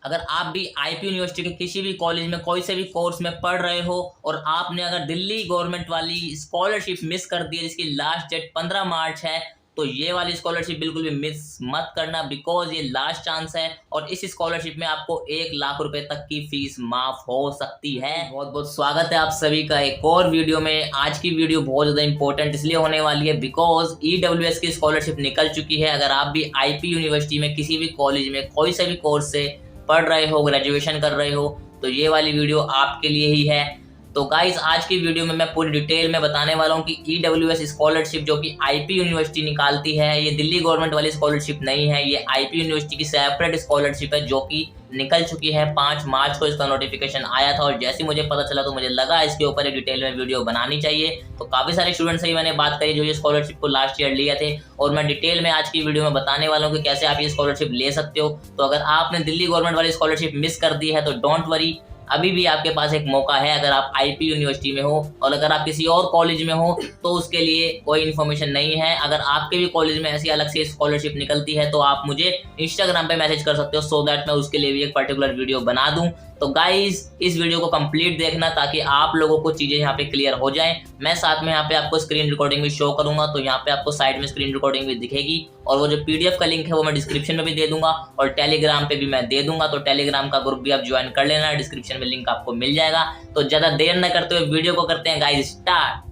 अगर आप भी आईपी यूनिवर्सिटी के किसी भी कॉलेज में कोई से भी कोर्स में पढ़ रहे हो और आपने अगर दिल्ली गवर्नमेंट वाली स्कॉलरशिप मिस कर दी है जिसकी लास्ट डेट 15 मार्च है, तो ये वाली स्कॉलरशिप बिल्कुल भी मिस मत करना, बिकॉज ये लास्ट चांस है और इस स्कॉलरशिप में आपको 1 लाख रुपए तक की फीस माफ हो सकती है। बहुत बहुत स्वागत है आप सभी का एक और वीडियो में। आज की वीडियो बहुत ज़्यादा इंपॉर्टेंट इसलिए होने वाली है बिकॉज ईडब्ल्यूएस की स्कॉलरशिप निकल चुकी है। अगर आप भी आईपी यूनिवर्सिटी में किसी भी कॉलेज में कोई से भी कोर्स से पढ़ रहे हो, ग्रेजुएशन कर रहे हो, तो ये वाली वीडियो आपके लिए ही है। तो गाइस आज की वीडियो में मैं पूरी डिटेल में बताने वाला हूँ कि ईडब्ल्यूएस स्कॉलरशिप जो कि आईपी यूनिवर्सिटी निकालती है, ये दिल्ली गवर्नमेंट वाली स्कॉलरशिप नहीं है, ये आईपी यूनिवर्सिटी की सेपरेट स्कॉलरशिप है जो कि निकल चुकी है। 5 मार्च को इसका नोटिफिकेशन आया था और जैसे मुझे पता चला तो मुझे लगा इसके ऊपर एक डिटेल में वीडियो बनानी चाहिए। तो काफ़ी सारे स्टूडेंट से ही मैंने बात करी जो ये स्कॉलरशिप को लास्ट ईयर लिए थे और मैं डिटेल में आज की वीडियो में बताने वाला हूँ कि कैसे आप ये स्कॉलरशिप ले सकते हो। तो अगर आपने दिल्ली गवर्नमेंट वाली स्कॉलरशिप मिस कर दी है तो डोंट वरी, अभी भी आपके पास एक मौका है। अगर आप आईपी यूनिवर्सिटी में हो और अगर आप किसी और कॉलेज में हो तो उसके लिए कोई इन्फॉर्मेशन नहीं है। अगर आपके भी कॉलेज में ऐसी अलग से स्कॉलरशिप निकलती है तो आप मुझे इंस्टाग्राम पे मैसेज कर सकते हो सो दैट मैं उसके लिए भी एक पर्टिकुलर वीडियो बना दूं। तो गाइज इस वीडियो को कंप्लीट देखना ताकि आप लोगों को चीज़ें यहाँ पे क्लियर हो जाएं। मैं साथ में यहाँ पे आपको स्क्रीन रिकॉर्डिंग भी शो करूंगा, तो यहाँ पे आपको साइड में स्क्रीन रिकॉर्डिंग भी दिखेगी और वो जो पीडीएफ का लिंक है वो मैं डिस्क्रिप्शन में भी दे दूंगा और टेलीग्राम पे भी मैं दे दूंगा। तो टेलीग्राम का ग्रुप भी आप ज्वाइन कर लेना, डिस्क्रिप्शन में लिंक आपको मिल जाएगा। तो ज़्यादा देर न करते हुए वीडियो को करते हैं गाइज स्टार्ट।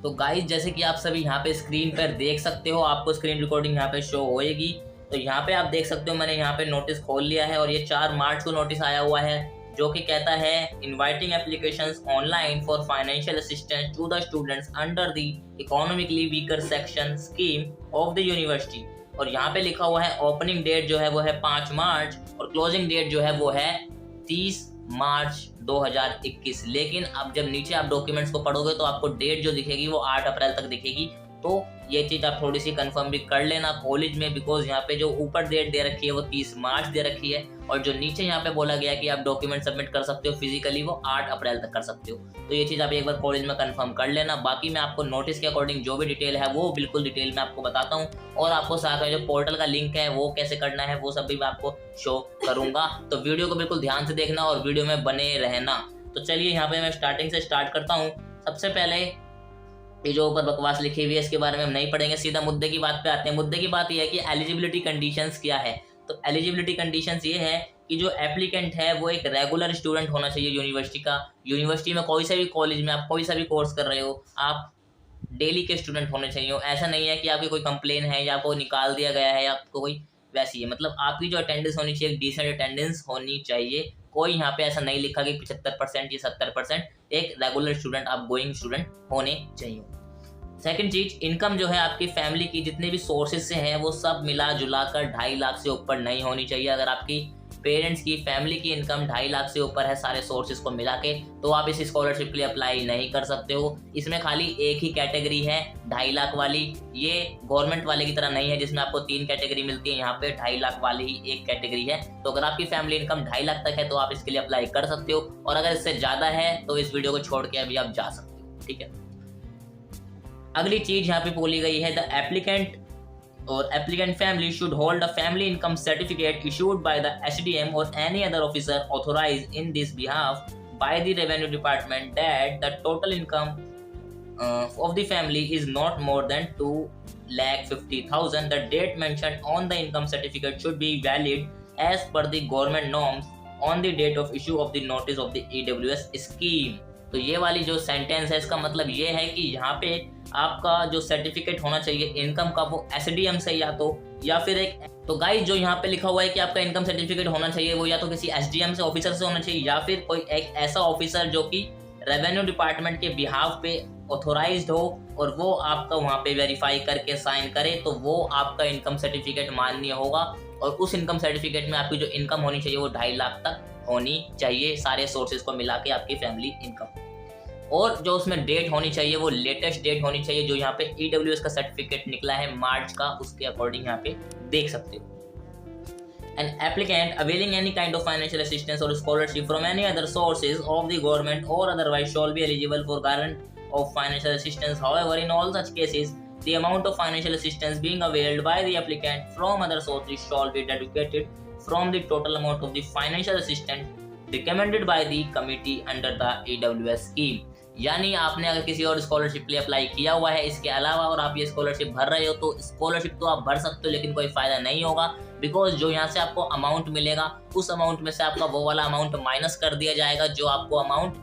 तो गाइज जैसे कि आप सभी यहाँ पे स्क्रीन पर देख सकते हो, आपको स्क्रीन रिकॉर्डिंग यहाँ पे शो होएगी। तो यहाँ पे आप देख सकते हो मैंने यहाँ पे नोटिस खोल लिया है और ये 4 मार्च को नोटिस आया हुआ है जो कि कहता है inviting applications online for financial assistance to the students under the economically weaker section scheme of the university. और यहाँ पे लिखा हुआ है ओपनिंग डेट जो है वो है 5 मार्च और क्लोजिंग डेट जो है वो है 30 मार्च 2021। लेकिन अब जब नीचे आप डॉक्यूमेंट्स को पढ़ोगे तो आपको डेट जो दिखेगी वो 8 अप्रैल तक दिखेगी। तो ये चीज़ आप थोड़ी सी कंफर्म भी कर लेना कॉलेज में, बिकॉज यहाँ पे जो ऊपर डेट दे रखी है वो 30 मार्च दे रखी है और जो नीचे यहाँ पे बोला गया कि आप डॉक्यूमेंट सबमिट कर सकते हो फिजिकली वो 8 अप्रैल तक कर सकते हो। तो ये चीज़ आप एक बार कॉलेज में कंफर्म कर लेना। बाकी मैं आपको नोटिस के अकॉर्डिंग जो भी डिटेल है वो बिल्कुल डिटेल में आपको बताता हूँ और आपको साथ में जो पोर्टल का लिंक है वो कैसे करना है वो सब भी मैं आपको शो करूँगा। तो वीडियो को बिल्कुल ध्यान से देखना और वीडियो में बने रहना। तो चलिए यहाँ पे मैं स्टार्टिंग से स्टार्ट करता हूँ। सबसे पहले ये जो ऊपर बकवास लिखी हुई है इसके बारे में हम नहीं पढ़ेंगे, सीधा मुद्दे की बात पे आते हैं। मुद्दे की बात ये है कि एलिजिबिलिटी कंडीशंस क्या है। तो एलिजिबिलिटी कंडीशंस ये है कि जो एप्लीकेंट है वो एक रेगुलर स्टूडेंट होना चाहिए यूनिवर्सिटी का। यूनिवर्सिटी में कोई से भी कॉलेज में आप कोई सा भी कोर्स कर रहे हो, आप डेली के स्टूडेंट होने चाहिए। ऐसा नहीं है कि आपकी कोई कंप्लेन है या आपको निकाल दिया गया है या आपको कोई वैसी है, मतलब आपकी जो अटेंडेंस होनी चाहिए डिसेंट अटेंडेंस होनी चाहिए। कोई यहाँ पे ऐसा नहीं लिखा कि 75% या 70%, एक रेगुलर स्टूडेंट आप गोइंग स्टूडेंट होने चाहिए। सेकंड चीज, इनकम जो है आपकी फैमिली की जितने भी सोर्सेज से है वो सब मिला जुला कर 2.5 लाख से ऊपर नहीं होनी चाहिए। अगर आपकी पेरेंट्स की फैमिली की इनकम 2.5 लाख से ऊपर है सारे सोर्सेज को मिला के, तो आप इस स्कॉलरशिप के लिए अप्लाई नहीं कर सकते हो। इसमें खाली एक ही कैटेगरी है 2.5 लाख वाली, ये गवर्नमेंट वाले की तरह नहीं है जिसमें आपको 3 कैटेगरी मिलती है। यहाँ पे 2.5 लाख वाली ही एक कैटेगरी है। तो अगर आपकी फैमिली इनकम 2.5 लाख तक है तो आप इसके लिए अप्लाई कर सकते हो और अगर इससे ज़्यादा है तो इस वीडियो को छोड़ के अभी आप जा सकते हो, ठीक है। अगली चीज यहाँ पे बोली गई है द एप्लीकेंट और applicant family should hold a family income certificate issued by the SDM और any other officer authorized in this behalf by the revenue department that the total income of the family is not more than 2,50,000. The date mentioned on the income certificate should be valid as per the government norms on the date of issue of the notice of the EWS scheme. तो ये वाली जो sentence है इसका मतलब ये है कि यहाँ पे आपका जो सर्टिफिकेट होना चाहिए इनकम का वो एसडीएम से या फिर एक, तो गाइस जो यहाँ पे लिखा हुआ है कि आपका इनकम सर्टिफिकेट होना चाहिए वो या तो किसी एसडीएम से ऑफिसर से होना चाहिए या फिर कोई एक ऐसा ऑफिसर जो कि रेवेन्यू डिपार्टमेंट के बिहाफ पे ऑथोराइज्ड हो और वो आपका वहाँ पे वेरीफाई करके साइन करे, तो वो आपका इनकम सर्टिफिकेट मान्य होगा। और उस इनकम सर्टिफिकेट में आपकी जो इनकम होनी चाहिए वो 2.5 लाख तक होनी चाहिए, सारे सोर्सेज को मिला के आपकी फैमिली इनकम। और जो उसमें डेट होनी चाहिए वो लेटेस्ट डेट होनी चाहिए जो यहाँ पे ईडब्ल्यूएस का सर्टिफिकेट निकला है मार्च का, उसके अकॉर्डिंग यहाँ पे देख सकते हो। An applicant availing any kind of financial assistance or scholarship from any other sources of the government or otherwise shall be eligible for grant of financial assistance. However, in all such cases, the amount of financial assistance being availed by the applicant from other sources shall be dedicated from the total amount of the financial assistance recommended by the committee under the EWS scheme। यानी आपने अगर किसी और scholarship के लिए apply किया हुआ है इसके अलावा और आप ये स्कॉलरशिप भर रहे हो, तो स्कॉलरशिप तो आप भर सकते हो लेकिन कोई फायदा नहीं होगा, बिकॉज जो यहाँ से आपको अमाउंट मिलेगा उस अमाउंट में से आपका वो वाला अमाउंट माइनस कर दिया जाएगा जो आपको अमाउंट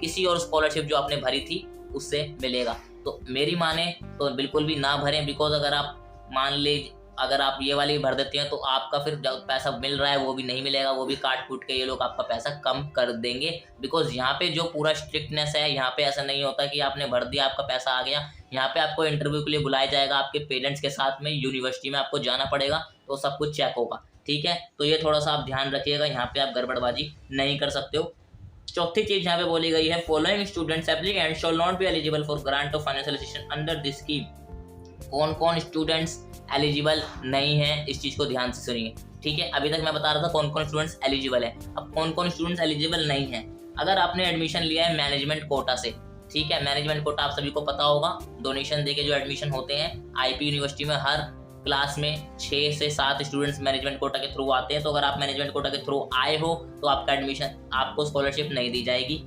किसी और स्कॉलरशिप जो आपने भरी थी उससे मिलेगा। तो मेरी माने तो बिल्कुल भी ना भरें, बिकॉज अगर आप मान लीजिए अगर आप ये वाली भर देते हैं तो आपका फिर जो पैसा मिल रहा है वो भी नहीं मिलेगा, वो भी काट कूट के ये लोग आपका पैसा कम कर देंगे। बिकॉज यहाँ पे जो पूरा स्ट्रिक्टनेस है, यहाँ पे ऐसा नहीं होता कि आपने भर दिया आपका पैसा आ गया। यहाँ पे आपको इंटरव्यू के लिए बुलाया जाएगा, आपके पेरेंट्स के साथ में यूनिवर्सिटी में आपको जाना पड़ेगा, तो सब कुछ चेक होगा। ठीक है, तो ये थोड़ा सा आप ध्यान रखिएगा, यहाँ पे आप गड़बड़बाजी नहीं कर सकते हो। चौथी चीज यहाँ पे बोली गई है, following students applicant shawl not be eligible for grant of financial assistance under this scheme. कौन कौन स्टूडेंट्स एलिजिबल नहीं है, इस चीज को ध्यान से सुनिए। ठीक है, अभी तक मैं बता रहा था कौन कौन स्टूडेंट्स एलिजिबल है, अब कौन कौन स्टूडेंट्स एलिजिबल नहीं है। अगर आपने एडमिशन लिया है मैनेजमेंट कोटा से, ठीक है, मैनेजमेंट कोटा आप सभी को पता होगा, डोनेशन देके जो एडमिशन होते हैं आईपी यूनिवर्सिटी में हर क्लास में 6 से 7 स्टूडेंट्स मैनेजमेंट कोटा के थ्रू आते हैं। तो अगर आप मैनेजमेंट कोटा के थ्रू आए हो तो आपका एडमिशन, आपको स्कॉलरशिप नहीं दी जाएगी।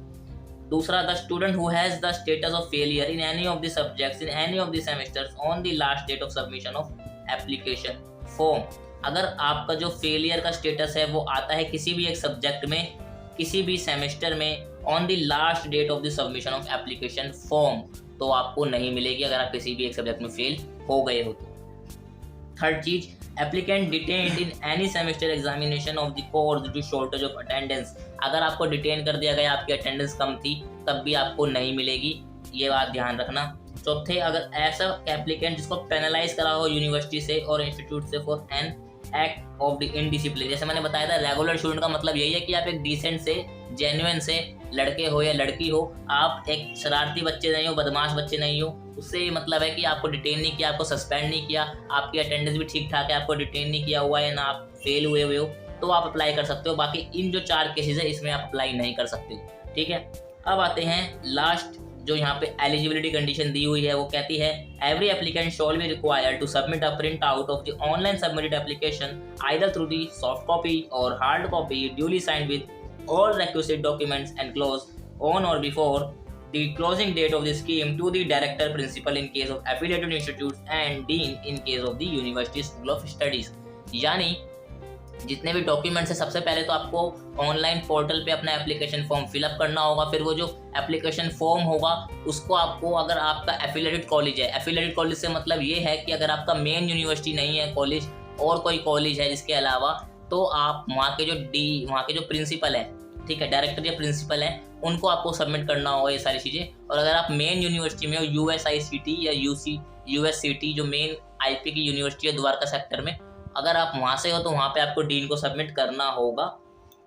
दूसरा, the student who has the status of failure in any of the subjects in any of the semesters on the last date of submission of application form. अगर आपका जो फेलियर का स्टेटस है वो आता है किसी भी एक सब्जेक्ट में, किसी भी सेमेस्टर में, on the last date of the submission of application form, तो आपको नहीं मिलेगी अगर आप किसी भी एक सब्जेक्ट में फेल हो गए हो तो। थर्ड चीज, applicant detained in any semester examination of the course due to shortage of attendance. अगर आपको डिटेन कर दिया गया, आपकी अटेंडेंस कम थी, तब भी आपको नहीं मिलेगी, ये बात ध्यान रखना। चौथे, अगर ऐसा एप्लीकेंट जिसको पेनलाइज करा हो यूनिवर्सिटी से और इंस्टीट्यूट से for an act of the indiscipline, जैसे मैंने बताया था रेगुलर स्टूडेंट का मतलब यही है कि आप एक डिसेंट से, जेन्युइन से लड़के हो या लड़की हो, आप एक शरारती बच्चे नहीं हो, बदमाश बच्चे नहीं हो, उससे ये मतलब है कि आपको डिटेन नहीं किया, आपको सस्पेंड नहीं किया, आपकी अटेंडेंस भी ठीक ठाक है, आपको डिटेन नहीं किया हुआ है, ना आप फेल हुए हो, तो आप अप्लाई कर सकते हो। बाकी इन जो 4 केसेस है इसमें आप अप्लाई नहीं कर सकते हो। ठीक है, अब आते हैं लास्ट जो यहाँ पे एलिजिबिलिटी कंडीशन दी हुई है, वो कहती है every applicant shall be required to submit a print out of the online submitted application either through the soft copy और hard copy duly signed with all requisite documents enclosed on or before the closing date of the scheme to the director principal in case of affiliated institutes and dean in case of the university school of studies। यानी जितने भी documents है, सबसे पहले तो आपको online portal पे अपना एप्लीकेशन फॉर्म फिलअप करना होगा। फिर वो जो एप्लीकेशन फॉर्म होगा उसको आपको, अगर आपका एफिलिएटेड कॉलेज है, एफिलिएटेड कॉलेज से मतलब ये है कि अगर आपका मेन यूनिवर्सिटी नहीं है कॉलेज और कोई कॉलेज है जिसके अलावा, तो आप वहाँ के जो प्रिंसिपल है, ठीक है, डायरेक्टर या प्रिंसिपल है, उनको आपको सबमिट करना होगा ये सारी चीज़ें। और अगर आप मेन यूनिवर्सिटी में हो, USICT या USCT जो मेन IP की यूनिवर्सिटी है द्वारका सेक्टर में, अगर आप वहाँ से हो तो वहाँ पे आपको डीन को सबमिट करना होगा,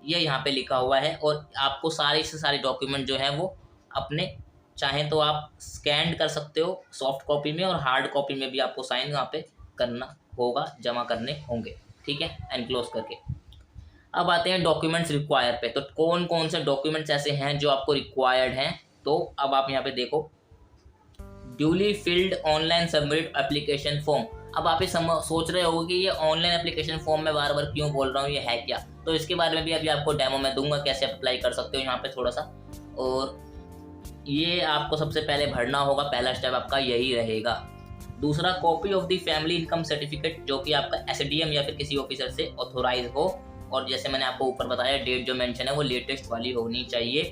ये यहाँ पे लिखा हुआ है। और आपको सारे से सारे डॉक्यूमेंट जो है वो अपने, चाहें तो आप स्कैन कर सकते हो सॉफ्ट कॉपी में, और हार्ड कॉपी में भी आपको साइन वहाँ पे करना होगा, जमा करने होंगे। ठीक है, एनक्लोज करके। अब आते हैं डॉक्यूमेंट्स रिक्वायर पे, तो कौन कौन से डॉक्यूमेंट्स ऐसे हैं जो आपको रिक्वायर्ड हैं। तो अब आप यहाँ पे देखो, duly field online submit application form. अब आप ये सोच रहे हो कि ये ऑनलाइन एप्लीकेशन फॉर्म में बार बार क्यों बोल रहा हूँ, ये है क्या, तो इसके बारे में भी अभी आपको डेमो में दूंगा कैसे अप्लाई कर सकते हो यहाँ पे थोड़ा सा। और ये आपको सबसे पहले भरना होगा, पहला स्टेप आपका यही रहेगा। दूसरा, copy of the family income certificate, जो कि आपका SDM या फिर किसी ऑफिसर से ऑथोराइज हो, और जैसे मैंने आपको ऊपर बताया डेट जो मेंशन है वो लेटेस्ट वाली होनी चाहिए।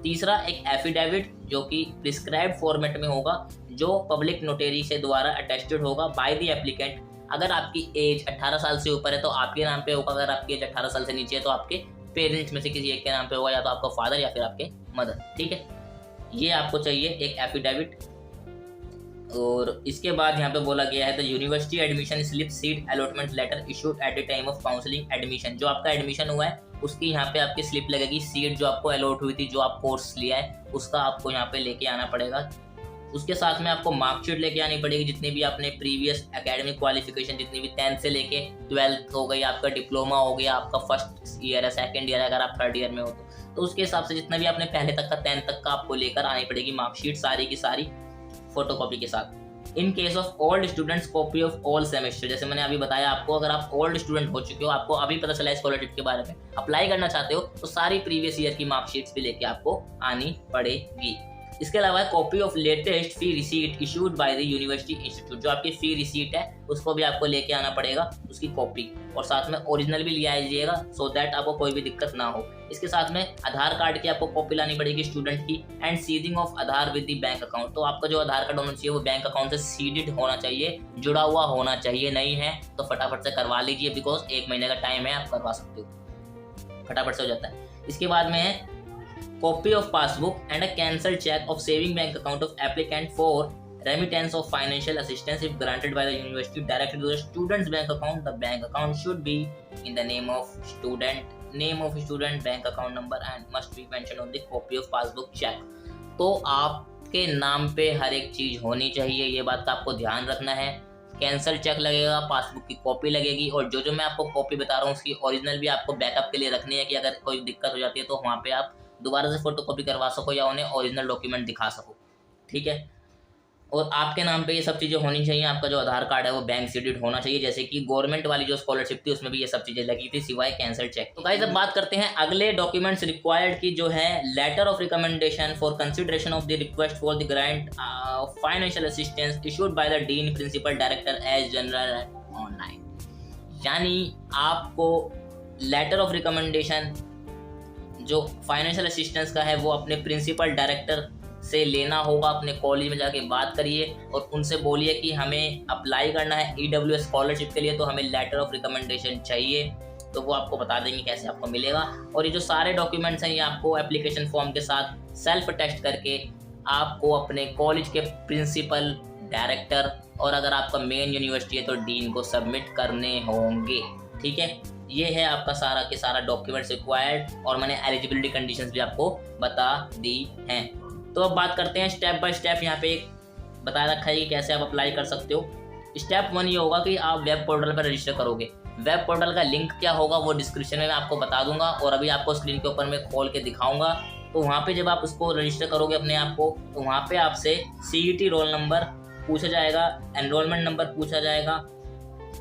तीसरा, एक एफिडेविट जो कि प्रिस्क्राइब्ड फॉर्मेट में होगा, जो पब्लिक नोटरी से द्वारा अटेस्टेड होगा बाय द एप्लीकेंट। अगर आपकी एज 18 साल से ऊपर है तो आपके नाम पे होगा, अगर आपकी एज 18 साल से नीचे है तो आपके पेरेंट्स में से किसी एक के नाम पे होगा, या तो आपका फादर या फिर आपके मदर। ठीक है, ये आपको चाहिए एक एफिडेविट। और इसके बाद यहाँ पे बोला गया है the university admission slip seat allotment letter issued at the time of counselling admission. जो आपका एडमिशन हुआ है उसकी यहाँ पे आपकी स्लिप लगेगी, सीट जो आपको अलॉट हुई थी, जो आप कोर्स लिया है उसका आपको यहाँ पे लेके आना पड़ेगा। उसके साथ में आपको मार्कशीट लेके आनी पड़ेगी, जितनी भी आपने प्रीवियस एकेडमिक क्वालिफिकेशन, जितनी भी 10th से लेके 12th हो गई, आपका डिप्लोमा हो गया, आपका फर्स्ट ईयर है, सेकेंड ईयर है, अगर आप 3rd ईयर में हो तो उसके हिसाब से जितना भी आपने पहले तक का 10th तक का आपको लेकर आनी पड़ेगी मार्कशीट, सारी की सारी फोटोकॉपी के साथ। In case of old students copy of all semester, जैसे मैंने अभी बताया आपको, अगर आप ओल्ड स्टूडेंट हो चुके हो, आपको अभी पता चला स्कॉलरशिप के बारे में, अप्लाई करना चाहते हो, तो सारी प्रीवियस ईयर की मार्कशीट्स भी लेके आपको आनी पड़ेगी। इसके अलावा copy of latest fee receipt issued by the university institute, जो आपकी फी रिसीट है उसको भी आपको लेके आना पड़ेगा, उसकी कॉपी, और साथ में ओरिजिनल भी ले आइएगा सो दैट आपको कोई भी दिक्कत ना हो। इसके साथ में आधार कार्ड की आपको कॉपी लानी पड़ेगी स्टूडेंट की, and seeding of Aadhaar with the bank account, तो आपका जो आधार कार्ड होना चाहिए वो बैंक अकाउंट से सीडेड होना चाहिए, जुड़ा हुआ होना चाहिए, नहीं है तो फटाफट से करवा लीजिए, बिकॉज 1 महीने का टाइम है, आप करवा सकते हो, फटाफट से हो जाता है। इसके बाद में है copy of passbook and a cancelled check of saving bank account of applicant for remittance of financial assistance if granted by the university directly to the student's bank account. The bank account should be in the name of student, bank account number, and must be mentioned on the copy of passbook check. तो आपके नाम पे हर एक चीज होनी चाहिए, ये बात का आपको ध्यान रखना है। कैंसल चेक लगेगा, पासबुक की कॉपी लगेगी, और जो मैं आपको कॉपी बता रहा हूँ उसकी ओरिजिनल भी आपको बैकअप के लिए रखनी है कि अगर कोई दिक्कत हो जाती है तो वहाँ पे आप दोबारा से फोटोकॉपी करवा सको या उन्हें ओरिजिनल डॉक्यूमेंट दिखा सको, ठीक है। और आपके नाम पे ये सब चीज़ें होनी चाहिए। आपका जो आधार कार्ड है वो बैंक सीडेड होना चाहिए, जैसे कि गवर्नमेंट वाली जो स्कॉलरशिप थी उसमें भी ये सब चीज़ें लगी थी, सिवाय कैंसल चेक। तो गाइस अब बात करते हैं अगले डॉक्यूमेंट्स रिक्वायर्ड की, जो है letter of recommendation for consideration of the request for the grant financial assistance issued by the dean principal director as general online. यानी आपको लेटर ऑफ रिकमेंडेशन जो फाइनेंशियल असिस्टेंस का है वो अपने प्रिंसिपल डायरेक्टर से लेना होगा। अपने कॉलेज में जाके बात करिए और उनसे बोलिए कि हमें अप्लाई करना है EWS स्कॉलरशिप के लिए, तो हमें लेटर ऑफ रिकमेंडेशन चाहिए, तो वो आपको बता देंगे कैसे आपको मिलेगा। और ये जो सारे डॉक्यूमेंट्स हैं ये आपको एप्लीकेशन फॉर्म के साथ सेल्फ टेस्ट करके आपको अपने कॉलेज के प्रिंसिपल, डायरेक्टर, और अगर आपका मेन यूनिवर्सिटी है तो डीन को सबमिट करने होंगे, ठीक है। ये है आपका सारा के सारा डॉक्यूमेंट्स रिक्वायर्ड, और मैंने एलिजिबिलिटी कंडीशंस भी आपको बता दी हैं। तो अब बात करते हैं स्टेप बाय स्टेप। यहाँ पे बता रखा है कि कैसे आप अप्लाई कर सकते हो। स्टेप 1 ये होगा कि आप वेब पोर्टल पर रजिस्टर करोगे। वेब पोर्टल का लिंक क्या होगा वो डिस्क्रिप्शन में मैं आपको बता दूंगा, और अभी आपको स्क्रीन के ऊपर मैं खोल के दिखाऊंगा। तो वहाँ पे जब आप उसको रजिस्टर करोगे अपने आप को, तो वहाँ पे आपसे CET रोल नंबर पूछा जाएगा, एनरोलमेंट नंबर पूछा जाएगा,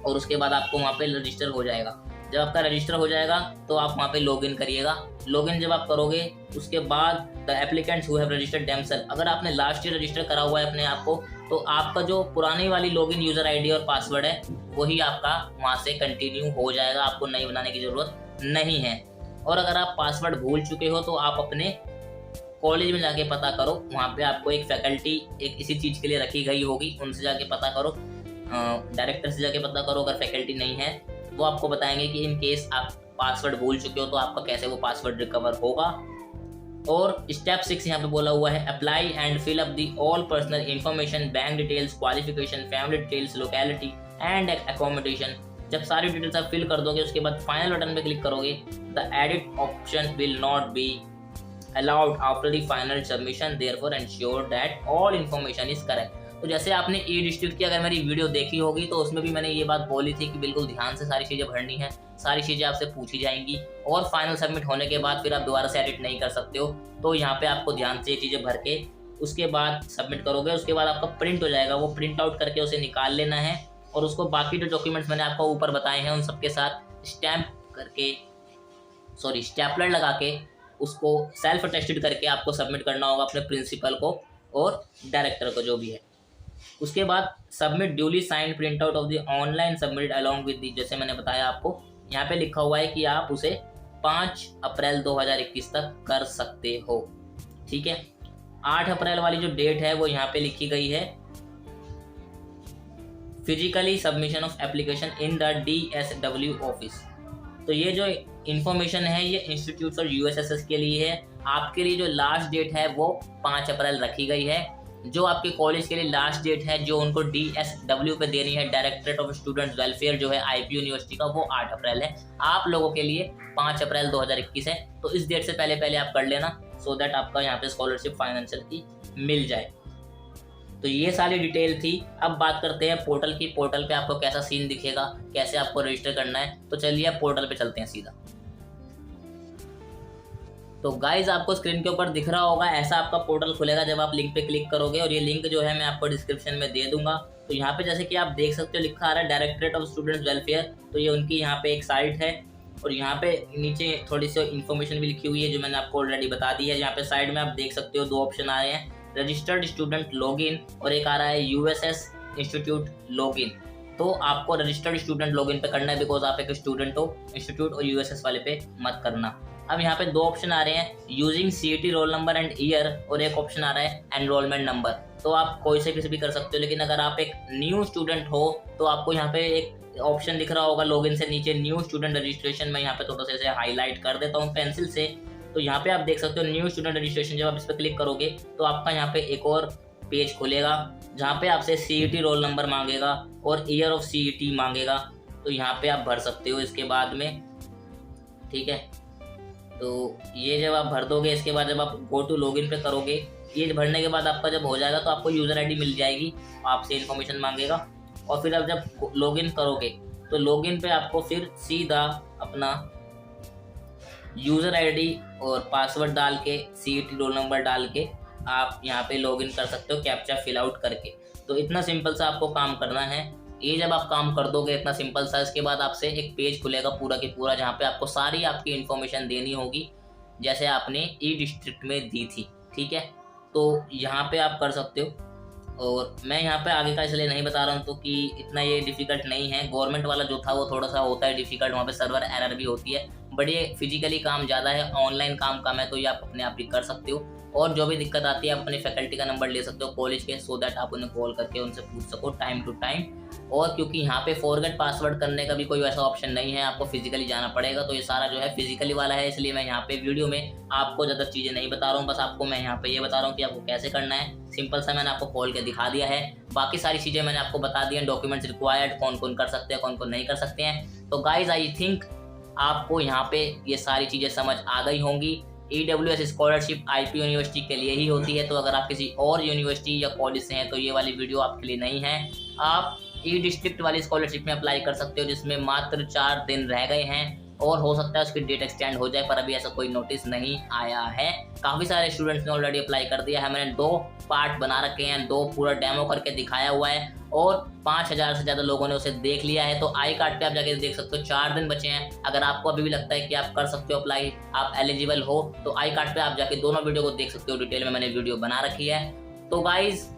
और उसके बाद आपको वहाँ पे रजिस्टर हो जाएगा। जब आपका रजिस्टर हो जाएगा तो आप वहाँ पे लॉगिन करिएगा। लॉगिन जब आप करोगे उसके बाद the applicants who have registered themselves, अगर आपने लास्ट ईयर रजिस्टर करा हुआ है अपने आप को, तो आपका जो पुरानी वाली लॉगिन यूज़र आईडी और पासवर्ड है वही आपका वहाँ से कंटिन्यू हो जाएगा, आपको नई बनाने की ज़रूरत नहीं है। और अगर आप पासवर्ड भूल चुके हो तो आप अपने कॉलेज में जाके पता करो, वहाँ पे आपको एक फैकल्टी एक इसी चीज़ के लिए रखी गई होगी, उनसे जाके पता करो, डायरेक्टर से जाके पता करो। अगर फैकल्टी नहीं है वो आपको बताएंगे कि इन केस आप पासवर्ड भूल चुके हो तो आपका कैसे वो पासवर्ड रिकवर होगा। और स्टेप 6 यहाँ पे बोला हुआ है, apply and fill up the all personal information, bank details, qualification, family details, locality and accommodation. जब सारी डिटेल्स आप फिल कर दोगे उसके बाद फाइनल बटन पे क्लिक करोगे, the edit option will not be allowed after the final submission, therefore ensure that all information is correct। तो जैसे आपने ई डिस्ट्रिक्ट की अगर मेरी वीडियो देखी होगी तो उसमें भी मैंने ये बात बोली थी कि बिल्कुल ध्यान से सारी चीज़ें भरनी है, सारी चीज़ें आपसे पूछी जाएंगी, और फाइनल सबमिट होने के बाद फिर आप दोबारा से एडिट नहीं कर सकते हो। तो यहाँ पे आपको ध्यान से ये चीज़ें भर के उसके बाद सबमिट करोगे। उसके बाद आपका प्रिंट हो जाएगा, वो प्रिंट आउट करके उसे निकाल लेना है, और उसको बाकी जो डॉक्यूमेंट्स मैंने आपको ऊपर बताए हैं उन सबके साथ स्टैपलर लगा के उसको सेल्फ अटेस्टेड करके आपको सबमिट करना होगा अपने प्रिंसिपल को और डायरेक्टर को, जो भी है। उसके बाद submit duly signed print out of the online submit along with the, जैसे मैंने बताया आपको यहाँ पे लिखा हुआ है कि आप उसे 5 अप्रैल 2021 तक कर सकते हो, ठीक है। 8 अप्रैल वाली जो डेट है वो यहाँ पे लिखी गई है, physically submission of application in the DSW office. तो ये जो इन्फॉर्मेशन है ये इंस्टीट्यूट और USSS के लिए है। आपके लिए जो लास्ट डेट है वो 5 अप्रैल रखी गई है। जो आपके कॉलेज के लिए लास्ट डेट है जो उनको DSW पे देनी है, डायरेक्टरेट ऑफ स्टूडेंट वेलफेयर जो है IP यूनिवर्सिटी का, वो 8 अप्रैल है। आप लोगों के लिए 5 अप्रैल 2021 है। तो इस डेट से पहले पहले आप कर लेना, सो दैट आपका यहाँ पे स्कॉलरशिप फाइनेंशियल की मिल जाए। तो ये सारी डिटेल थी। अब बात करते हैं पोर्टल की। पोर्टल पे आपको कैसा सीन दिखेगा, कैसे आपको रजिस्टर करना है, तो चलिए अब पोर्टल पे चलते हैं सीधा। तो गाइज आपको स्क्रीन के ऊपर दिख रहा होगा, ऐसा आपका पोर्टल खुलेगा जब आप लिंक पे क्लिक करोगे, और ये लिंक जो है मैं आपको डिस्क्रिप्शन में दे दूंगा। तो यहाँ पे जैसे कि आप देख सकते हो लिखा आ रहा है डायरेक्टरेट ऑफ स्टूडेंट्स वेलफेयर, तो ये उनकी यहाँ पे एक साइट है। और यहाँ पे नीचे थोड़ी सी इन्फॉर्मेशन भी लिखी हुई है जो मैंने आपको ऑलरेडी बता दी है। यहाँ पे साइड में आप देख सकते हो 2 ऑप्शन आ रहे हैं, रजिस्टर्ड स्टूडेंट लॉगिन और एक आ रहा है यूएसएस इंस्टीट्यूट लॉगिन। तो आपको रजिस्टर्ड स्टूडेंट लॉगिन पे करना है, बिकॉज आप एक स्टूडेंट हो। इंस्टीट्यूट और यूएसएस वाले पे मत करना। अब यहाँ पे 2 ऑप्शन आ रहे हैं, using CET roll number and year, और एक ऑप्शन आ रहा है एनरोलमेंट नंबर। तो आप कोई से किसी भी कर सकते हो, लेकिन अगर आप एक न्यू स्टूडेंट हो तो आपको यहाँ पे एक ऑप्शन दिख रहा होगा लॉगिन से नीचे, न्यू स्टूडेंट रजिस्ट्रेशन। मैं यहाँ पे थोड़ा सा इसे हाईलाइट कर देता हूँ पेंसिल से। तो यहाँ पे आप देख सकते हो न्यू स्टूडेंट रजिस्ट्रेशन, जब आप इस पर क्लिक करोगे तो आपका यहाँ पे एक और पेज खुलेगा जहाँ पे आपसे सीईटी रोल नंबर मांगेगा और ईयर ऑफ सीईटी मांगेगा। तो यहाँ पे आप भर सकते हो इसके बाद में, ठीक है। तो ये जब आप भर दोगे, इसके बाद जब आप गो टू लॉगिन पे करोगे, ये भरने के बाद आपका जब हो जाएगा तो आपको यूज़र आईडी मिल जाएगी, आपसे इन्फॉर्मेशन मांगेगा। और फिर आप जब लॉगिन करोगे तो लॉगिन पे आपको फिर सीधा अपना यूज़र आईडी और पासवर्ड डाल के, सीईटी रोल नंबर डाल के आप यहाँ पे लॉगिन कर सकते हो, कैप्चा फिल आउट करके। तो इतना सिंपल सा आपको काम करना है। ये जब आप काम कर दोगे इतना सिंपल सा, इसके बाद आपसे एक पेज खुलेगा पूरा की पूरा, जहाँ पे आपको सारी आपकी इन्फॉर्मेशन देनी होगी जैसे आपने ई डिस्ट्रिक्ट में दी थी, ठीक है। तो यहाँ पे आप कर सकते हो। और मैं यहाँ पे आगे का इसलिए नहीं बता रहा हूँ तो कि इतना ये डिफ़िकल्ट नहीं है। गवर्नमेंट वाला जो था वो थोड़ा सा होता है डिफ़िकल्ट, वहाँ पे सर्वर एरर भी होती है, बट ये फिजिकली काम ज़्यादा है, ऑनलाइन काम कम है, तो ये आप अपने आप ही कर सकते हो। और जो भी दिक्कत आती है आप अपने फैकल्टी का नंबर ले सकते हो कॉलेज के, सो दैट आप उन्हें कॉल करके उनसे पूछ सको टाइम टू टाइम। और क्योंकि यहाँ पे फॉरगेट पासवर्ड करने का भी कोई वैसा ऑप्शन नहीं है, आपको फिजिकली जाना पड़ेगा, तो ये सारा जो है फिजिकली वाला है, इसलिए मैं यहाँ पे वीडियो में आपको ज़्यादा चीज़ें नहीं बता रहा हूँ। बस आपको मैं यहाँ पे ये बता रहा हूँ कि आपको कैसे करना है। सिंपल सा मैंने आपको खोल के दिखा दिया है, बाकी सारी चीज़ें मैंने आपको बता दी हैं, डॉक्यूमेंट्स रिक्वायर्ड, कौन कौन कर सकते हैं, कौन कौन नहीं कर सकते हैं। तो गाइज आई थिंक आपको यहाँ पे ये सारी चीज़ें समझ आ गई होंगी। EWS स्कॉलरशिप IP यूनिवर्सिटी के लिए ही होती है, तो अगर आप किसी और यूनिवर्सिटी या कॉलेज से हैं तो ये वाली वीडियो आपके लिए नहीं है। आप ई डिस्ट्रिक्ट वाली स्कॉलरशिप में अप्लाई कर सकते हो, जिसमें मात्र 4 दिन रह गए हैं, और हो सकता है उसकी डेट एक्सटेंड हो जाए, पर अभी ऐसा कोई नोटिस नहीं आया है। काफ़ी सारे स्टूडेंट्स ने ऑलरेडी अप्लाई कर दिया है। मैंने 2 पार्ट बना रखे हैं, 2 पूरा डेमो करके दिखाया हुआ है, और 5000 से ज़्यादा लोगों ने उसे देख लिया है। तो आई कार्ड पे आप जाके देख सकते हो, 4 दिन बचे हैं। अगर आपको अभी भी लगता है कि आप कर सकते हो अप्लाई, आप एलिजिबल हो, तो आई कार्ड पे आप जाके दोनों वीडियो को देख सकते हो, डिटेल में मैंने वीडियो बना रखी है। तो गाइज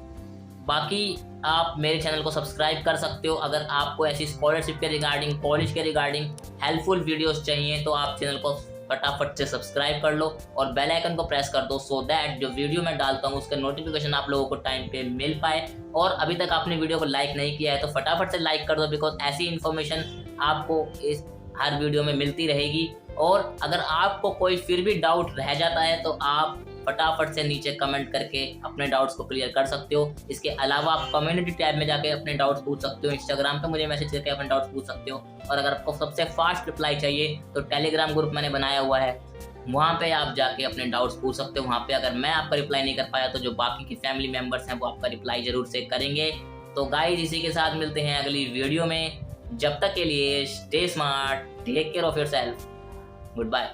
बाकी आप मेरे चैनल को सब्सक्राइब कर सकते हो। अगर आपको ऐसी स्कॉलरशिप के रिगार्डिंग, कॉलेज के रिगार्डिंग हेल्पफुल वीडियोस चाहिए तो आप चैनल को फटाफट से सब्सक्राइब कर लो और बेल आइकन को प्रेस कर दो, सो दैट जो वीडियो मैं डालता हूँ उसका नोटिफिकेशन आप लोगों को टाइम पे मिल पाए। और अभी तक आपने वीडियो को लाइक नहीं किया है तो फटाफट से लाइक कर दो, बिकॉज ऐसी इन्फॉर्मेशन आपको इस हर वीडियो में मिलती रहेगी। और अगर आपको कोई फिर भी डाउट रह जाता है तो आप फटाफट से नीचे कमेंट करके अपने डाउट्स को क्लियर कर सकते हो। इसके अलावा आप कम्युनिटी टैब में जाके अपने डाउट्स पूछ सकते हो, इंस्टाग्राम पे मुझे मैसेज करके अपने डाउट्स पूछ सकते हो। और अगर आपको सबसे फास्ट रिप्लाई चाहिए तो टेलीग्राम ग्रुप मैंने बनाया हुआ है, वहाँ पे आप जाके अपने डाउट्स पूछ सकते हो। वहाँ पे अगर मैं आपका रिप्लाई नहीं कर पाया तो जो बाकी की फैमिली मेम्बर्स हैं वो आपका रिप्लाई जरूर से करेंगे। तो गाइज इसी के साथ मिलते हैं अगली वीडियो में। जब तक के लिए stay smart, take care of yourself, good bye.